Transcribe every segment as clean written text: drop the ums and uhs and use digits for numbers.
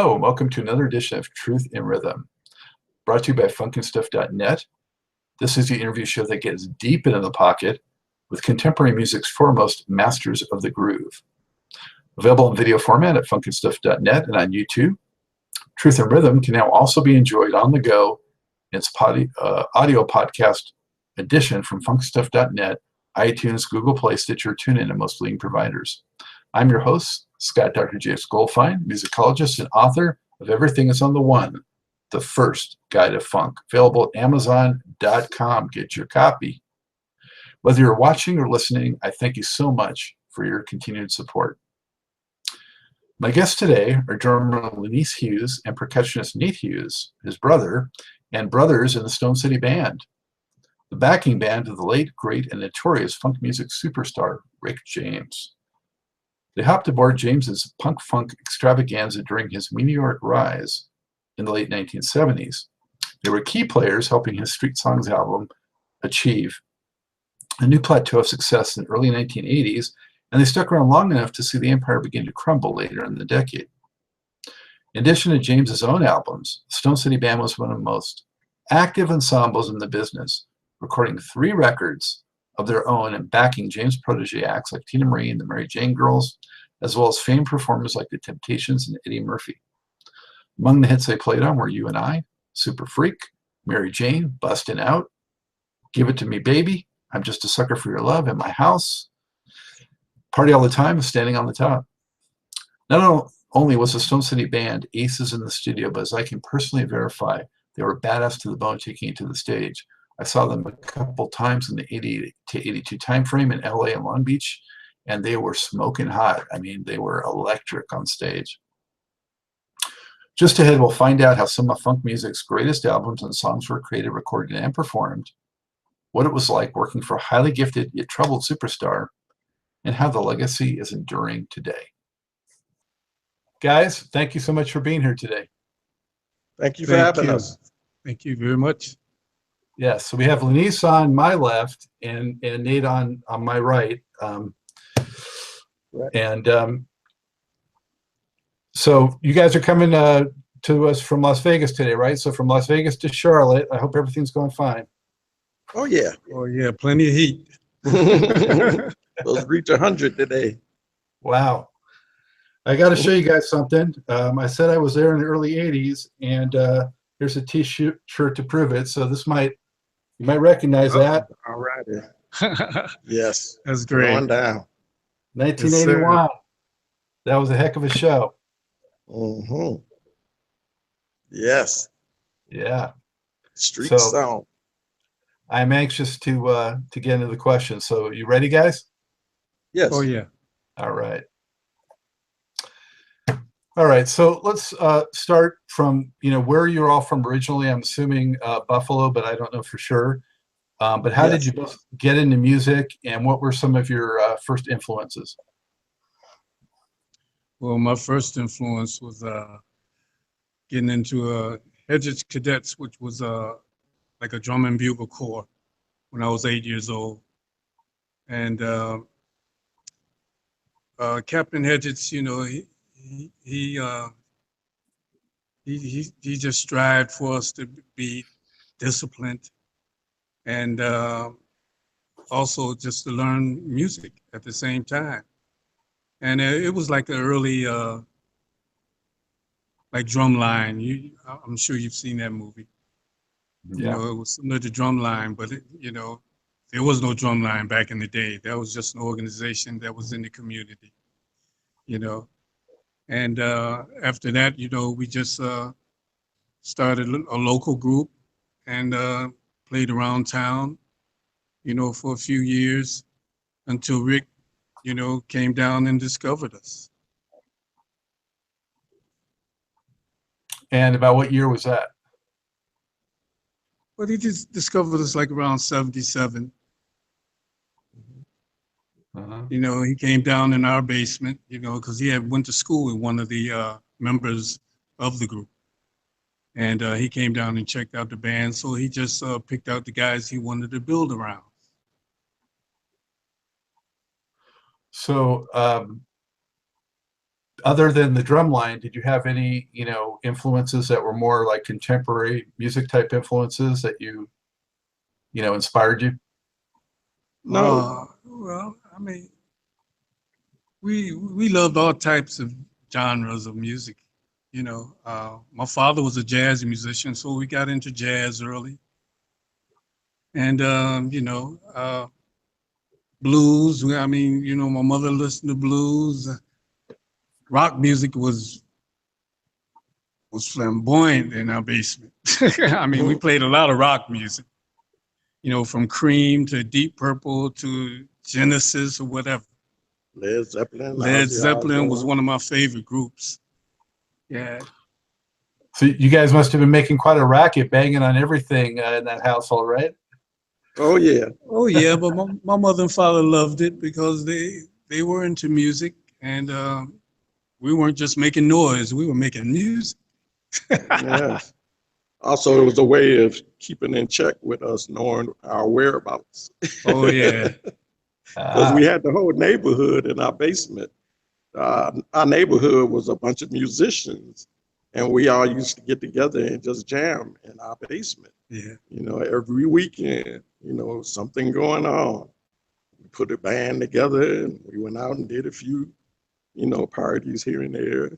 Hello, and welcome to another edition of Truth in Rhythm, brought to you by funkinstuff.net. This is the interview show that gets deep into the pocket with contemporary music's foremost masters of the groove. Available in video format at funkinstuff.net and on YouTube. Truth in Rhythm can now also be enjoyed on the go in its audio podcast edition from funkinstuff.net, iTunes, Google Play, Stitcher, TuneIn, and most leading providers. I'm your host, Scott Dr. J.S. Goldfine, musicologist and author of Everything is on the One, the first guide to funk, available at amazon.com. Get your copy. Whether you're watching or listening, I thank you so much for your continued support. My guests today are drummer Lanise Hughes and percussionist Nate Hughes, his brother, and brothers in the Stone City Band, the backing band of the late, great, and notorious funk music superstar, Rick James. They hopped aboard James's punk-funk extravaganza during his meteoric rise in the late 1970s. They were key players helping his Street Songs album achieve a new plateau of success in the early 1980s, and they stuck around long enough to see the empire begin to crumble later in the decade. In addition to James's own albums, the Stone City Band was one of the most active ensembles in the business, recording 3 records of their own and backing James' protégé acts like Teena Marie and the Mary Jane Girls, as well as famed performers like the Temptations and Eddie Murphy. Among the hits they played on were You and I, Super Freak, Mary Jane, Bustin Out, Give It to Me Baby, I'm Just a Sucker for Your Love, In My House, Party All the Time, and Standing on the Top. Not only was the Stone City Band aces in the studio, but as I can personally verify, they were badass to the bone taking it to the stage. I saw them a couple times in the 80 to 82 timeframe in LA and Long Beach, and they were smoking hot. I mean, they were electric on stage. Just ahead, we'll find out how some of funk music's greatest albums and songs were created, recorded, and performed, what it was like working for a highly gifted yet troubled superstar, and how the legacy is enduring today. Guys, thank you so much for being here today. Thank you for having us. Thank you very much. Yes, so we have Lanise on my left and Nate on my right. So you guys are coming to us from Las Vegas today, right? So from Las Vegas to Charlotte, I hope everything's going fine. Oh, yeah. Oh, yeah, plenty of heat. Those reach 100 today. Wow. I got to show you guys something. I said I was there in the early 80s, and here's a T-shirt to prove it. So you might recognize that. All right. Yes. That's great. Going down. 1981. Yes, that was a heck of a show. Mm-hmm. Yes. Yeah. Street song. I'm anxious to get into the questions. So you ready, guys? Yes. Oh, yeah. All right. All right. So let's start from, where you're all from originally. I'm assuming Buffalo, but I don't know for sure. But how did you both get into music, and what were some of your first influences? Well, my first influence was getting into Hedges Cadets, which was like a drum and bugle corps when I was 8 years old. And Captain Hedges, he just strived for us to be disciplined and also just to learn music at the same time. And it was like an early like Drumline. I'm sure you've seen that movie. Yeah. It was similar to Drumline, but there was no Drumline back in the day. That was just an organization that was in the community. And after that, we just started a local group and played around town, for a few years until Rick, came down and discovered us. And about what year was that? But he just discovered us like around 77. Uh-huh. He came down in our basement, because he had went to school with one of the members of the group. And he came down and checked out the band. So he just picked out the guys he wanted to build around. So other than the drum line, did you have any, influences that were more like contemporary music type influences that inspired you? No. Well, I mean, we loved all types of genres of music. My father was a jazz musician, so we got into jazz early. And blues. I mean, my mother listened to blues. Rock music was flamboyant in our basement. I mean, we played a lot of rock music. From Cream to Deep Purple to Genesis or whatever. Led Zeppelin. Led Ozzy Zeppelin was Osbourne. one of my favorite groups. Yeah. So you guys must have been making quite a racket, banging on everything in that household, right? Oh yeah. Oh yeah, but my mother and father loved it because they were into music, and we weren't just making noise; we were making music. Yes. Also, it was a way of keeping in check with us, knowing our whereabouts. Oh yeah. Because we had the whole neighborhood in our basement. Our neighborhood was a bunch of musicians, and we all used to get together and just jam in our basement. Yeah. Every weekend, something going on. We put a band together and we went out and did a few, parties here and there,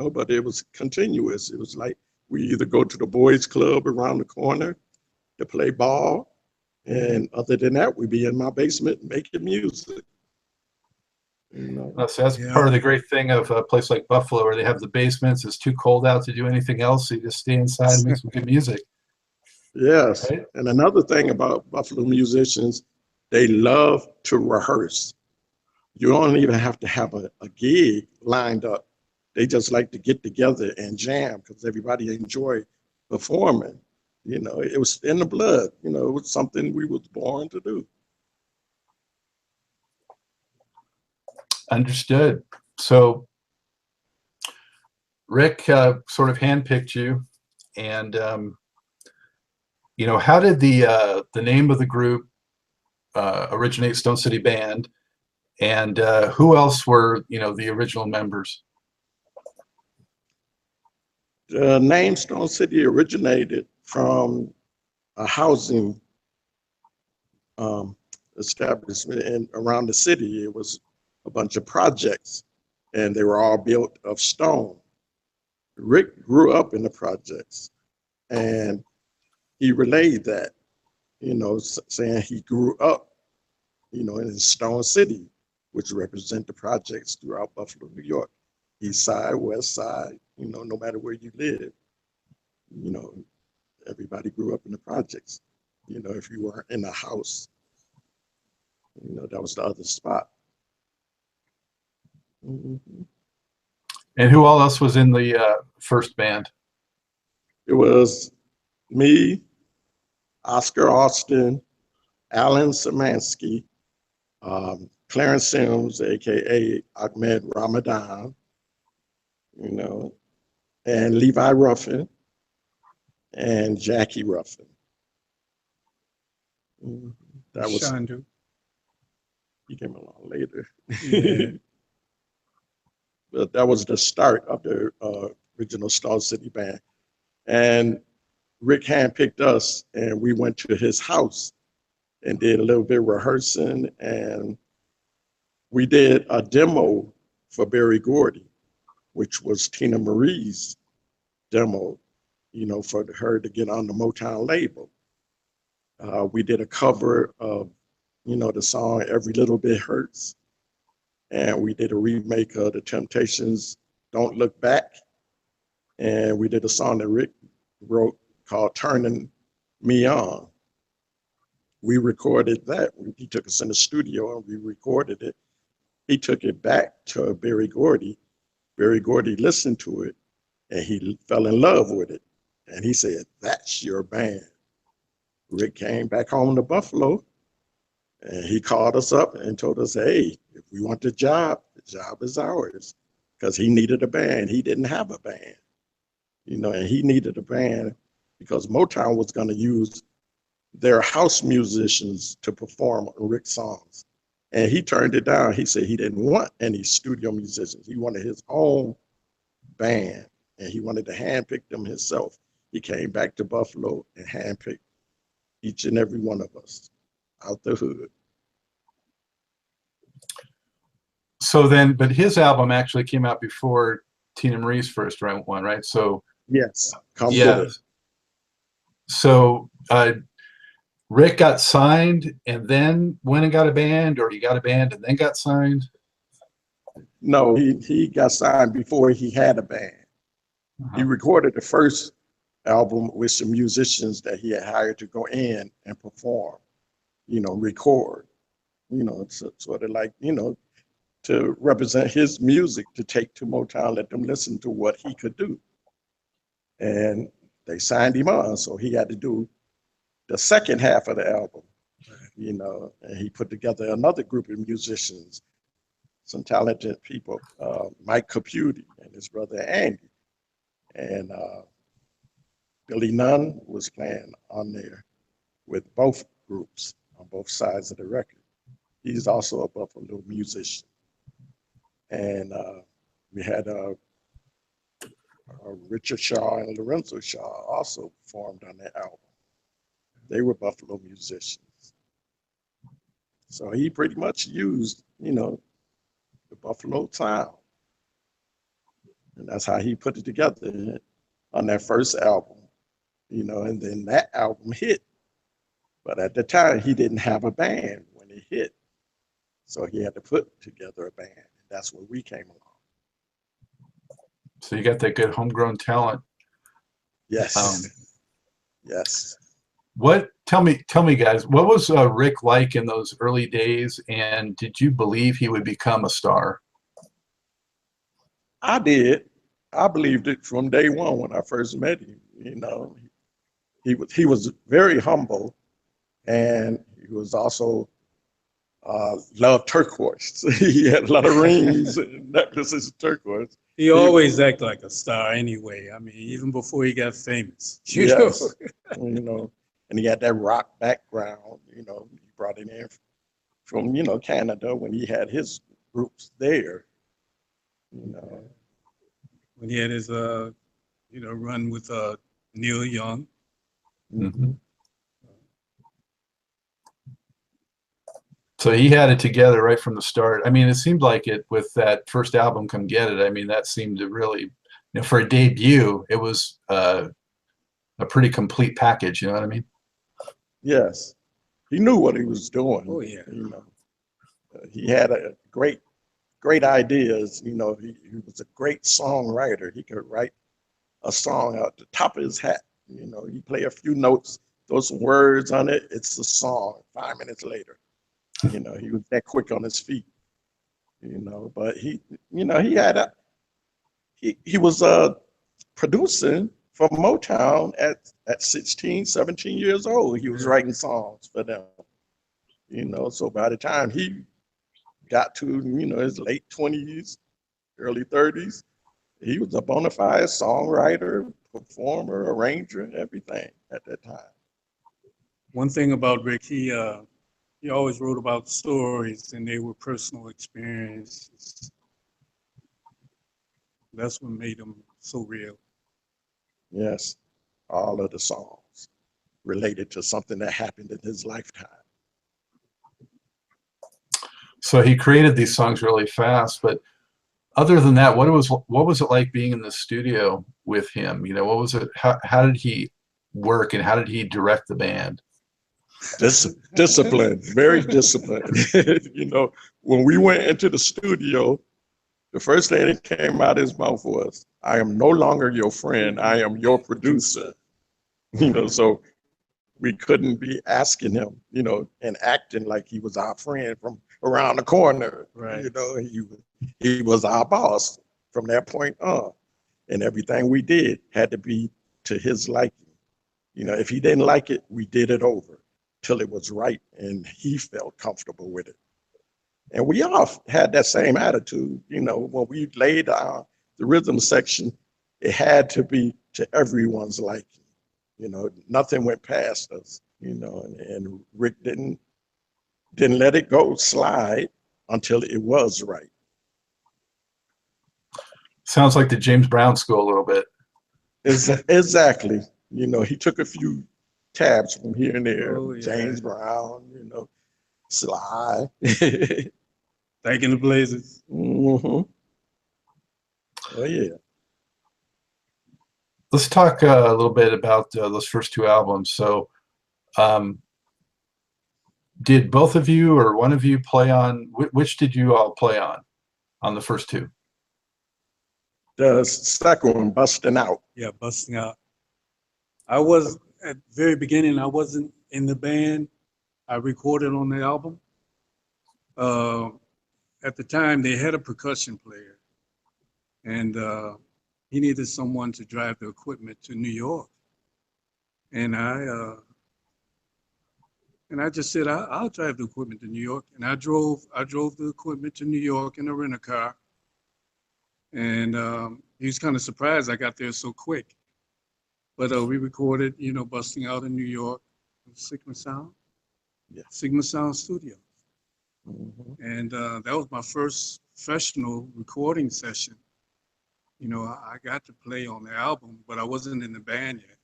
but it was continuous. It was like we either go to the boys club around the corner to play ball, and other than that, we'd be in my basement making music. So that's part of the great thing of a place like Buffalo, where they have the basements. It's too cold out to do anything else, so you just stay inside and make some good music. Yes. Right? And another thing about Buffalo musicians, they love to rehearse. You don't even have to have a gig lined up. They just like to get together and jam because everybody enjoy performing. It was in the blood. It was something we was born to do. Understood. So Rick sort of handpicked you, and how did the name of the group originate? Stone City Band, and who else were the original members? The name Stone City originated from a housing establishment around the city. It was a bunch of projects, and they were all built of stone. Rick grew up in the projects, and he relayed that, saying he grew up, in Stone City, which represent the projects throughout Buffalo, New York, East Side, West Side, no matter where you live, everybody grew up in the projects. If you weren't in a house, that was the other spot. Mm-hmm. And who all else was in the first band? It was me, Oscar Austin, Alan Szymanski, Clarence Sims, aka Ahmed Ramadan, and Levi Ruffin, and Jackie Ruffin. That was Shandu. He came along later. Yeah. But that was the start of the original Star City Band. And Rick handpicked us, and we went to his house and did a little bit of rehearsing, and we did a demo for Berry Gordy, which was Teena Marie's demo, for her to get on the Motown label. We did a cover of, the song Every Little Bit Hurts, and we did a remake of The Temptations' Don't Look Back, and we did a song that Rick wrote called Turning Me On. We recorded that. He took us in the studio and we recorded it. He took it back to Berry Gordy. Berry Gordy listened to it and he fell in love with it. And he said, "That's your band." Rick came back home to Buffalo and he called us up and told us, "Hey, if we want the job is ours." Because he needed a band. He didn't have a band, and he needed a band because Motown was going to use their house musicians to perform Rick's songs. And he turned it down. He said he didn't want any studio musicians. He wanted his own band, and he wanted to handpick them himself. He came back to Buffalo and handpicked each and every one of us out the hood. So then, but his album actually came out before Teena Marie's first one, right? So yes, come yeah. get it. So Rick got signed and then went and got a band, or he got a band and then got signed? No, he got signed before he had a band. He recorded the first album with some musicians that he had hired to go in and perform, record, it's sort of like, to represent his music, to take to Motown, let them listen to what he could do. And they signed him on, so he had to do the second half of the album, and he put together another group of musicians, some talented people, Mike Caputi and his brother Andy. And Billy Nunn was playing on there with both groups on both sides of the record. He's also a Buffalo musician. And we had Richard Shaw and Lorenzo Shaw also performed on that album. They were Buffalo musicians. So he pretty much used, the Buffalo sound. And that's how he put it together on that first album, and then that album hit. But at the time, he didn't have a band when it hit. So he had to put together a band. And that's where we came along. So you got that good homegrown talent. Yes. Yes. Tell me, guys, what was Rick like in those early days, and did you believe he would become a star? I did. I believed it from day one when I first met him. He was very humble, and he was also loved turquoise. He had a lot of rings and necklaces of turquoise. He always acted like a star anyway. I mean, even before he got famous. Yes. And he had that rock background. He brought it in from Canada when he had his groups there. When he had his run with Neil Young. Mm-hmm. So he had it together right from the start. I mean, it seemed like it with that first album, Come Get It. I mean, that seemed to really, for a debut, it was a pretty complete package. You know what I mean? Yes. He knew what he was doing. Oh, yeah. He had a great ideas. He was a great songwriter. He could write a song out the top of his hat. You play a few notes, throw some words on it, it's a song 5 minutes later. He was that quick on his feet. But he was producing for Motown at 16, 17 years old. He was writing songs for them. So by the time he got to his late 20s, early 30s, he was a bona fide songwriter, performer, arranger, everything at that time. One thing about Rick, he always wrote about stories, and they were personal experiences. That's what made them so real. Yes, all of the songs related to something that happened in his lifetime. So he created these songs really fast, but other than that, what was it like being in the studio with him? What was it? How did he work, and how did he direct the band? Discipline, very disciplined. When we went into the studio, the first thing that came out of his mouth was, "I am no longer your friend. I am your producer." So we couldn't be asking him, and acting like he was our friend from around the corner. Right. He was our boss from that point on, and everything we did had to be to his liking. If he didn't like it, we did it over till it was right and he felt comfortable with it. And we all had that same attitude. When we laid the rhythm section, it had to be to everyone's liking. Nothing went past us. And Rick didn't then let it go slide until it was right. Sounds like the James Brown school a little bit. Exactly. You know, he took a few tabs from here and there. Oh, yeah. James Brown, you know, Sly. Back in the Blazers. Oh yeah. Let's talk a little bit about those first two albums. So, did both of you or one of you play on, which did you all play on the first two? The second one, Bustin' Out. Yeah, Busting Out. I was, at the very beginning, I wasn't in the band. I recorded on the album. At the time, they had a percussion player, and he needed someone to drive the equipment to New York. And I just said, I'll drive the equipment to New York. And I drove the equipment to New York in a rent-a-car. And he was kind of surprised I got there so quick. But we recorded, you know, Busting Out in New York, Sigma Sound, Yeah. Sigma Sound Studio. Mhm. And that was my first professional recording session. You know, I got to play on the album, but I wasn't in the band yet.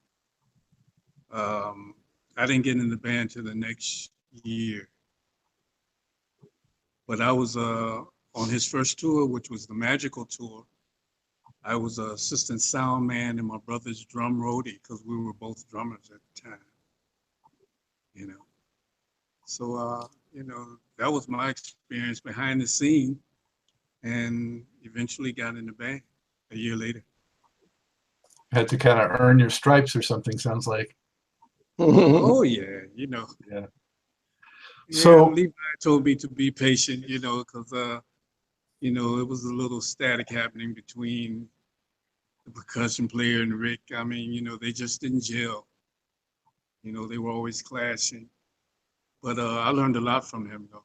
I didn't get in the band till the next year. But I was on his first tour, which was the Magical Tour. I was an assistant sound man in my brother's drum roadie because we were both drummers at the time. You know, so you know, that was my experience behind the scene, and eventually got in the band a year later. Had to kind of earn your stripes or something, sounds like. Oh yeah, you know. Yeah. Yeah, So- Levi told me to be patient, you know, because you know, it was a little static happening between the percussion player and Rick. I mean, you know, they just didn't gel. You know, they were always clashing. But I learned a lot from him, though.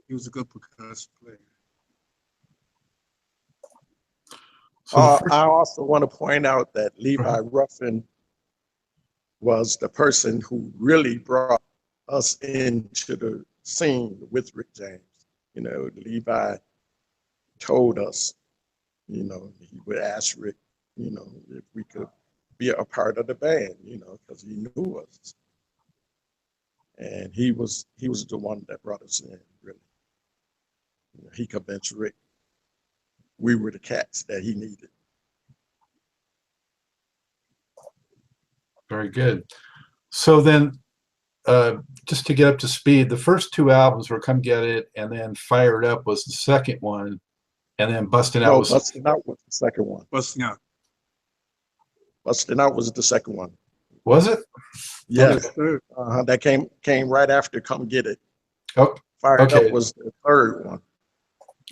He was a good percussion player. So the first, I also want to point out that Levi Ruffin was the person who really brought us into the scene with Rick James. You know, Levi told us, you know, he would ask Rick, you know, if we could be a part of the band, you know, because he knew us. And he was the one that brought us in, really. You know, he convinced Rick we were the cats that he needed. very good. So then, just to get up to speed, the first two albums were Come Get It, and then Fired Up was the second one, and then Bustin' Out No, was Bustin' Out was the second one. Busting Out. Bustin' Out was the second one. Was it? Yeah, Yes, sir. that came right after Come Get It. Oh, Fired okay. Up was the third one.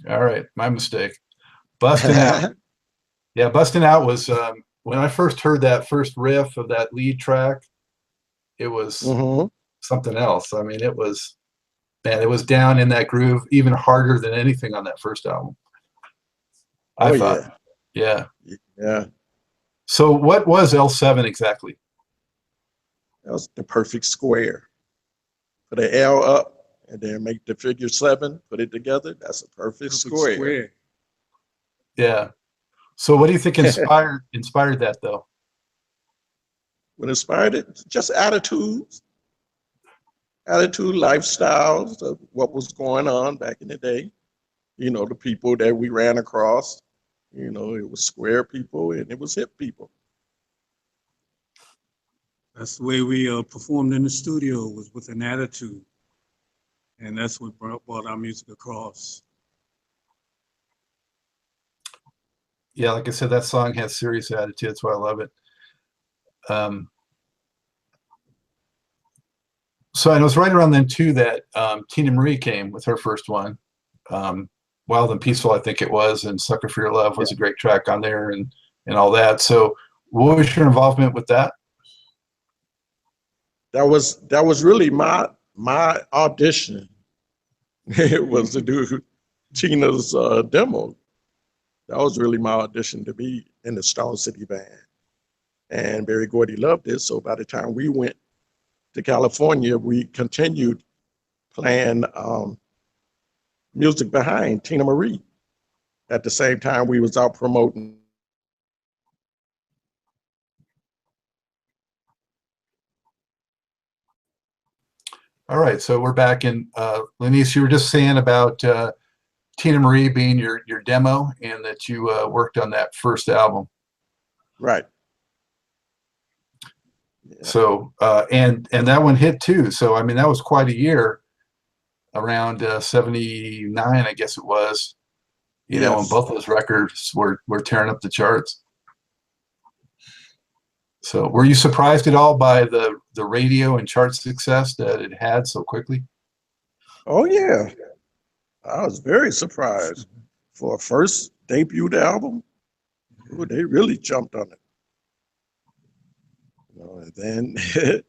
All right, my mistake. Bustin' Out. Yeah, Bustin' Out was when I first heard that first riff of that lead track, it was something else. I mean, it was, man, it was down in that groove even harder than anything on that first album. I thought. Yeah. Yeah. So what was L7 exactly? That was the perfect square. Put an L up and then make the figure 7, put it together. That's a perfect square. Yeah. So what do you think inspired that though? What inspired it? Just attitudes, lifestyles of what was going on back in the day. You know, the people that we ran across, you know, it was square people and it was hip people. That's the way we performed in the studio, was with an attitude. And that's what brought our music across. Yeah, like I said, that song has serious attitude. That's why I love it. So and it was right around then too that Teena Marie came with her first one. Wild and Peaceful, I think it was, and Sucker for Your Love was a great track on there and all that. So what was your involvement with that? That was really my audition. It was to do Teena's demo. That was really my audition to be in the Stone City Band. And Berry Gordy loved it. So by the time we went to California, we continued playing music behind Teena Marie. At the same time, we was out promoting. All right, so we're back in. Lanise, you were just saying about Teena Marie being your demo, and that you worked on that first album. Right. Yeah. So and that one hit too. So I mean, that was quite a year. Around 79, I guess it was. You know, and both those records were tearing up the charts. So were you surprised at all by the radio and chart success that it had so quickly? Oh yeah, I was very surprised. For a first debut album, ooh, they really jumped on it. You know, and then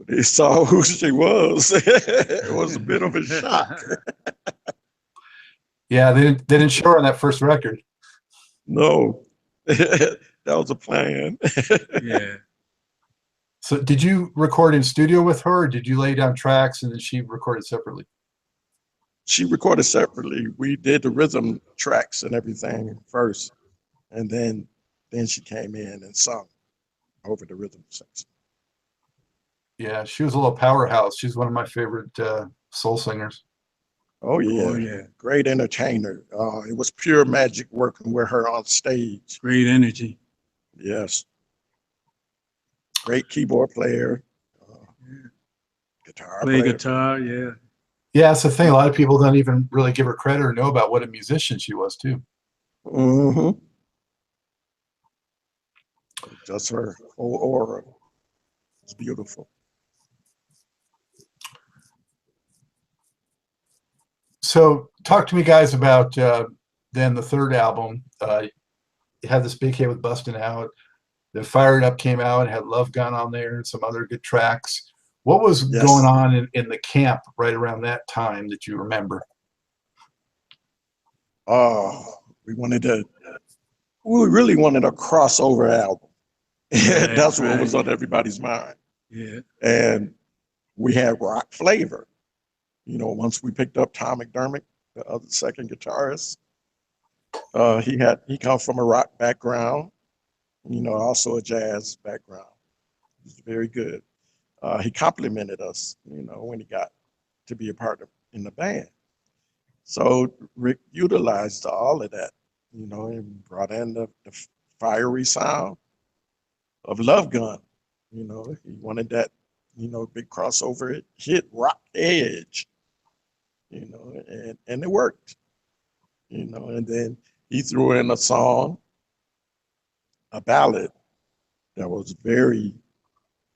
they saw who she was. It was a bit of a shock. Yeah, they didn't show her on that first record. No, that was a plan. Yeah. So did you record in studio with her, or did you lay down tracks and then she recorded separately? She recorded separately. We did the rhythm tracks and everything first, and then she came in and sung over the rhythm section. Yeah, she was a little powerhouse. She's one of my favorite soul singers. Oh yeah, great entertainer. It was pure magic working with her on stage. Great energy. Yes. Great keyboard player. Guitar Play player. guitar, yeah. Yeah, that's the thing. A lot of people don't even really give her credit or know about what a musician she was too. Mm-hmm. Just her whole aura. It's beautiful. So talk to me guys about then the third album. You had this big hit with Bustin Out. Then Fire It Up came out and had Love Gun on there and some other good tracks. What was going on in the camp right around that time that you remember? We really wanted a crossover album. Right, That's what was on everybody's mind. Yeah. And we had rock flavor. You know, once we picked up Tom McDermott, the other second guitarist, he comes from a rock background, you know, also a jazz background. He's very good. He complimented us, you know, when he got to be a partner in the band. So Rick utilized all of that, you know, and brought in the fiery sound of Love Gun. You know, he wanted that, you know, big crossover hit, rock edge, you know, and it worked, you know. And then he threw in a song, a ballad that was very,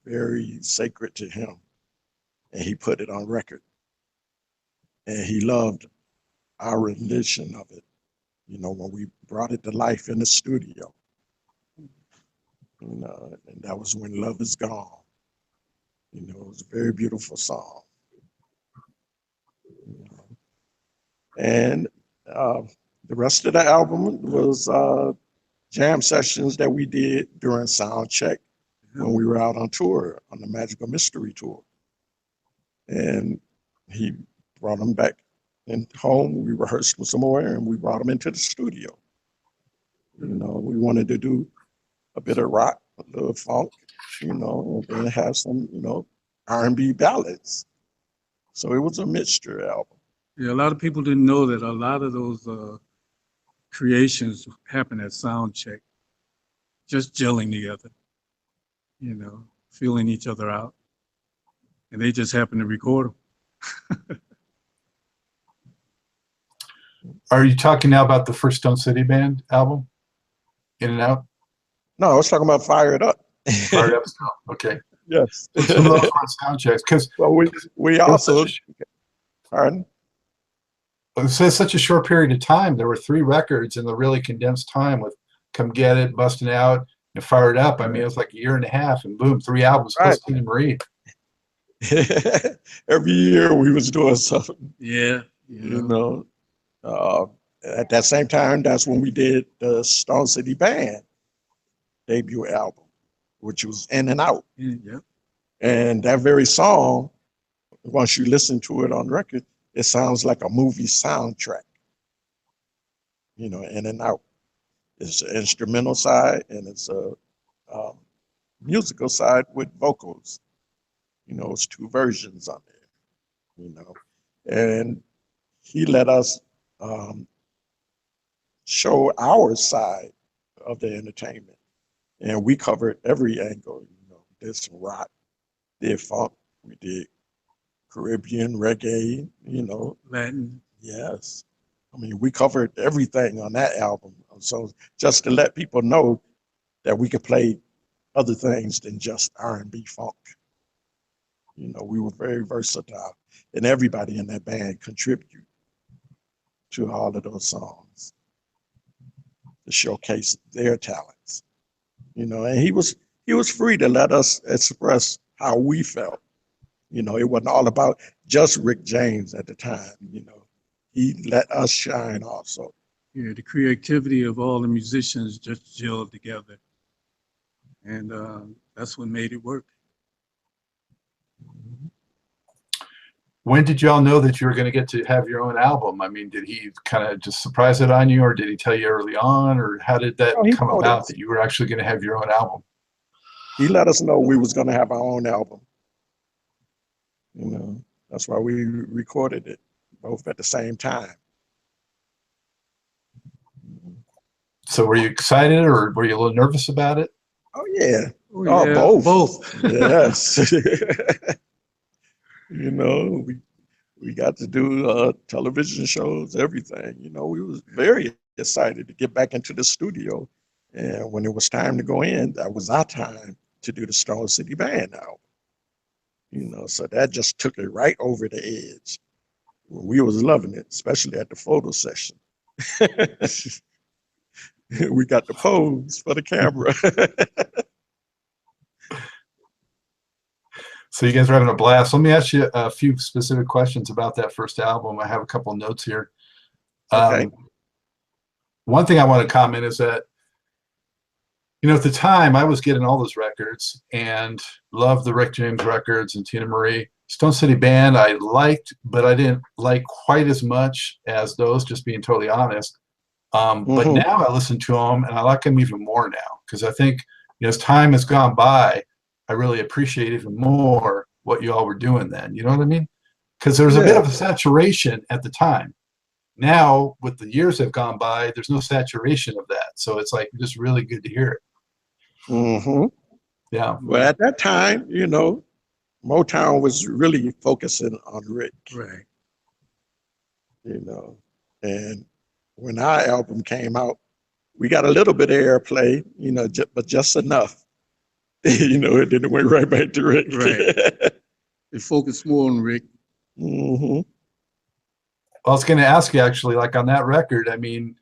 very sacred to him, and he put it on record. And he loved our rendition of it, you know, when we brought it to life in the studio. You know, and that was When Love Is Gone. You know, it was a very beautiful song. You know. And the rest of the album was jam sessions that we did during sound check when we were out on tour, on the Magical Mystery Tour. And he brought them back in home. We rehearsed with some more, and we brought them into the studio. You know, we wanted to do a bit of rock, a little funk, you know, and then have some, you know, R&B ballads. So it was a mixture album. Yeah, a lot of people didn't know that a lot of those creations happen at sound check, just gelling together, you know, feeling each other out. And they just happen to record them. Are you talking now about the first Stone City Band album, In and Out? No, I was talking about Fire It Up. Fire It Up still. Okay. Yes. Some of those were on sound checks because we also, pardon? It's such a short period of time. There were 3 records in the really condensed time with Come Get It, Bustin' Out, and Fire It Up. I mean, it was like a year and a half, and boom, 3 albums plus Teena Marie. Every year we was doing something. Yeah. You know, at that same time, that's when we did the Stone City Band debut album, which was In and Out. Yeah. And that very song once you listen to it on record, it sounds like a movie soundtrack, in and out. It's an instrumental side and it's a um, musical side with vocals. It's two versions on there, and he let us um, show our side of the entertainment. And we covered every angle, did some rock, did funk, we did Caribbean, reggae, Latin. Yes. I mean, we covered everything on that album. So just to let people know that we could play other things than just R&B funk. We were very versatile, and everybody in that band contributed to all of those songs to showcase their talents. And he was free to let us express how we felt. It wasn't all about just Rick James at the time. He let us shine also. Yeah, the creativity of all the musicians just gelled together. And that's what made it work. When did y'all know that you were going to get to have your own album? I mean, did he kind of just surprise it on you, or did he tell you early on, or how did that come about that you were actually going to have your own album? He let us know we was going to have our own album. That's why we recorded it both at the same time. So were you excited, or were you a little nervous about it? Oh, yeah. Oh, yeah. Both. Yes. We got to do television shows, everything. We was very excited to get back into the studio. And when it was time to go in, that was our time to do the Stone City Band album. So that just took it right over the edge. We was loving it, especially at the photo session. We got the pose for the camera. So you guys are having a blast. Let me ask you a few specific questions about that first album. I have a couple of notes here. Okay. One thing I want to comment is that, at the time I was getting all those records and loved the Rick James records and Teena Marie. Stone City Band I liked, but I didn't like quite as much as those, just being totally honest. But now I listen to them and I like them even more now, because I think, as time has gone by, I really appreciate even more what you all were doing then. You know what I mean? Because there was a bit of a saturation at the time. Now, with the years that have gone by, there's no saturation of that. So it's like just really good to hear it. Yeah. Well, at that time, Motown was really focusing on Rick. Right. And when our album came out, we got a little bit of airplay, but just enough. It didn't went right back to Rick. Right. They focused more on Rick. Well, I was going to ask you, actually, like on that record, I mean,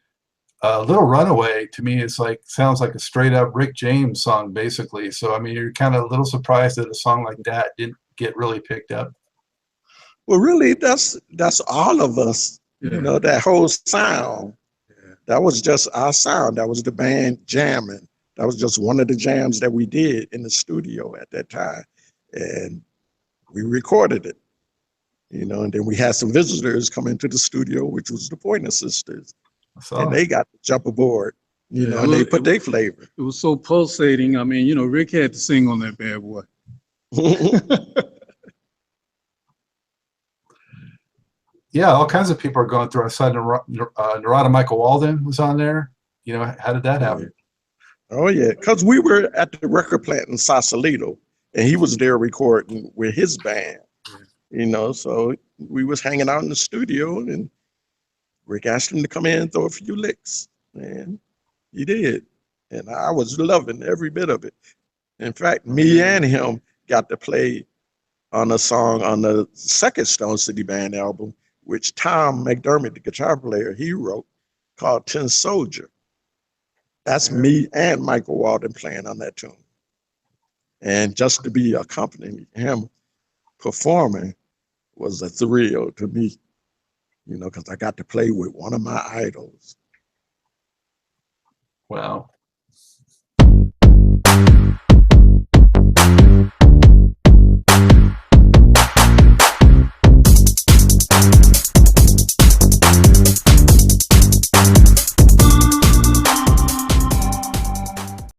Little Runaway to me is sounds like a straight up Rick James song, basically. So, I mean, you're kind of a little surprised that a song like that didn't get really picked up. Well, really, that's all of us, that whole sound. Yeah. That was just our sound. That was the band jamming. That was just one of the jams that we did in the studio at that time. And we recorded it, and then we had some visitors come into the studio, which was the Pointer Sisters. And they got to jump aboard, and they put their flavor. It was so pulsating. I mean, Rick had to sing on that bad boy. Yeah, all kinds of people are going through. I saw Narada Michael Walden was on there. How did that happen? Oh, yeah, because we were at the record plant in Sausalito, and he was there recording with his band, so we was hanging out in the studio, and Rick asked him to come in and throw a few licks, and he did. And I was loving every bit of it. In fact, me and him got to play on a song on the second Stone City Band album, which Tom McDermott, the guitar player, he wrote, called Tin Soldier. That's me and Michael Walden playing on that tune. And just to be accompanying him performing was a thrill to me, because I got to play with one of my idols. Wow.